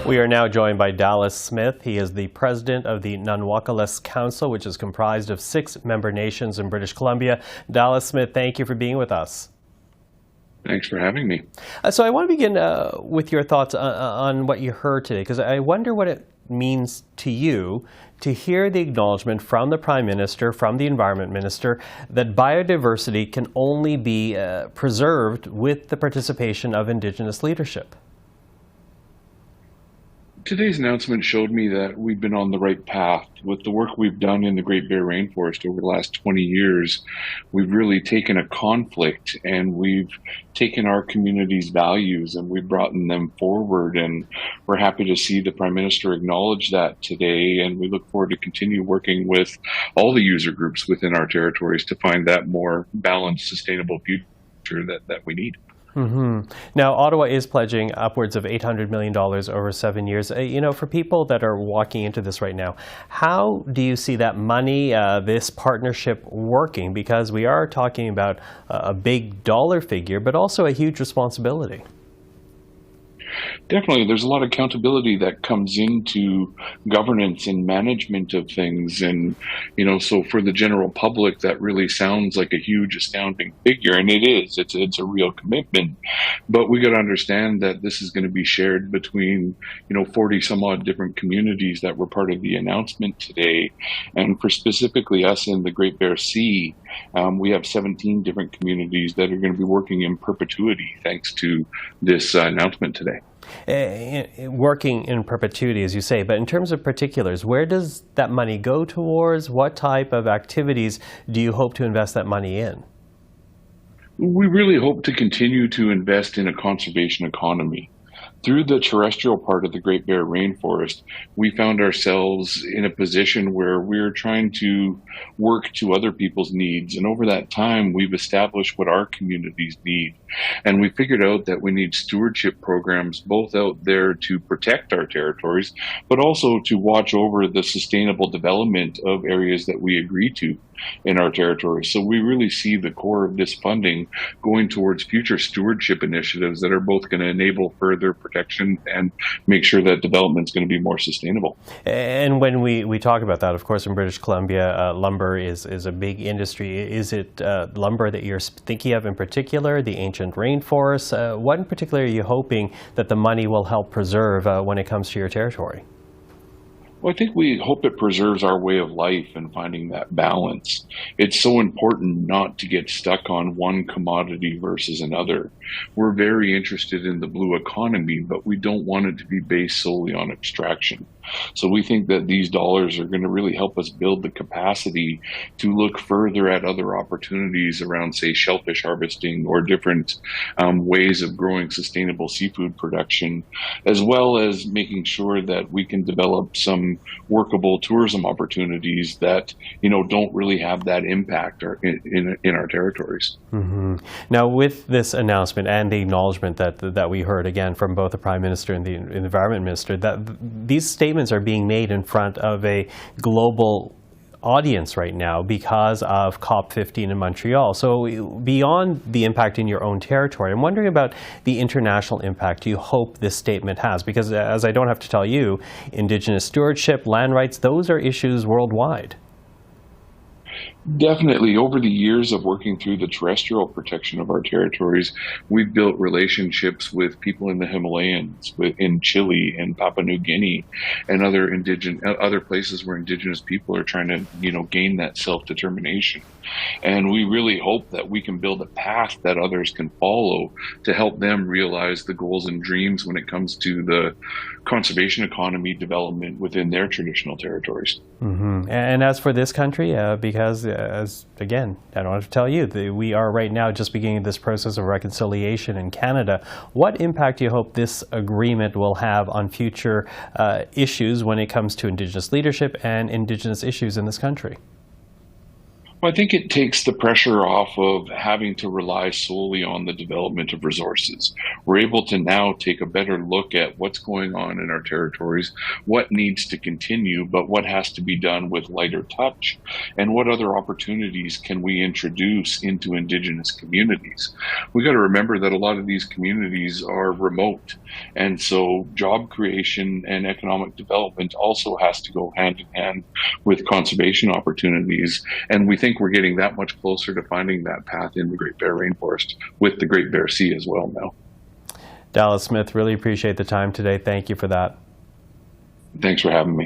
We are now joined by Dallas Smith. He is the president of the Nanwakolas Council, which is comprised of 6 member nations in British Columbia. Dallas Smith, thank you for being with us. Thanks for having me. So I want to begin with your thoughts on what you heard today, because I wonder what it means to you to hear the acknowledgement from the Prime Minister, from the Environment Minister, that biodiversity can only be preserved with the participation of Indigenous leadership. Today's announcement showed me that we've been on the right path. With the work we've done in the Great Bear Rainforest over the last 20 years, we've really taken a conflict and we've taken our community's values and we've brought them forward. And we're happy to see the Prime Minister acknowledge that today. And we look forward to continue working with all the user groups within our territories to find that more balanced, sustainable future that we need. Mm-hmm. Now, Ottawa is pledging upwards of $800 million over 7 years. For people that are walking into this right now, how do you see that money, this partnership working? Because we are talking about a big dollar figure, but also a huge responsibility. Definitely, there's a lot of accountability that comes into governance and management of things. And, so for the general public, that really sounds like a huge, astounding figure. And it is, it's a real commitment. But we got to understand that this is going to be shared between, 40 some odd different communities that were part of the announcement today. And for specifically us in the Great Bear Sea, we have 17 different communities that are going to be working in perpetuity thanks to this announcement today. Working in perpetuity, as you say, but in terms of particulars, where does that money go towards? What type of activities do you hope to invest that money in? We really hope to continue to invest in a conservation economy. Through the terrestrial part of the Great Bear Rainforest, we found ourselves in a position where we're trying to work to other people's needs. And over that time, we've established what our communities need. And we figured out that we need stewardship programs both out there to protect our territories, but also to watch over the sustainable development of areas that we agree to in our territory. So we really see the core of this funding going towards future stewardship initiatives that are both going to enable further protection and make sure that development is going to be more sustainable. And when we talk about that, of course, in British Columbia, lumber is a big industry. Is it lumber that you're thinking of in particular, the ancient rainforests? What in particular are you hoping that the money will help preserve when it comes to your territory? Well, I think we hope it preserves our way of life and finding that balance. It's so important not to get stuck on one commodity versus another. We're very interested in the blue economy, but we don't want it to be based solely on extraction. So we think that these dollars are going to really help us build the capacity to look further at other opportunities around, say, shellfish harvesting or different ways of growing sustainable seafood production, as well as making sure that we can develop some workable tourism opportunities that, don't really have that impact in our territories. Mm-hmm. Now, with this announcement and the acknowledgement that we heard again from both the Prime Minister and the Environment Minister, that these statements are being made in front of a global audience right now because of COP15 in Montreal. So beyond the impact in your own territory, I'm wondering about the international impact you hope this statement has, because as I don't have to tell you, Indigenous stewardship, land rights, those are issues worldwide. Definitely. Over the years of working through the terrestrial protection of our territories, we've built relationships with people in the Himalayas, in Chile and Papua New Guinea, and other places where Indigenous people are trying to, gain that self-determination. And we really hope that we can build a path that others can follow to help them realize the goals and dreams when it comes to the conservation economy development within their traditional territories. Mm-hmm. And as for this country, because again, I don't have to tell you, we are right now just beginning this process of reconciliation in Canada. What impact do you hope this agreement will have on future issues when it comes to Indigenous leadership and Indigenous issues in this country? Well, I think it takes the pressure off of having to rely solely on the development of resources. We're able to now take a better look at what's going on in our territories, what needs to continue, but what has to be done with lighter touch, and what other opportunities can we introduce into Indigenous communities. We got to remember that a lot of these communities are remote, and so job creation and economic development also has to go hand in hand with conservation opportunities, and we think we're getting that much closer to finding that path in the Great Bear Rainforest with the Great Bear Sea as well now. Dallas Smith, really appreciate the time today. Thank you for that. Thanks for having me.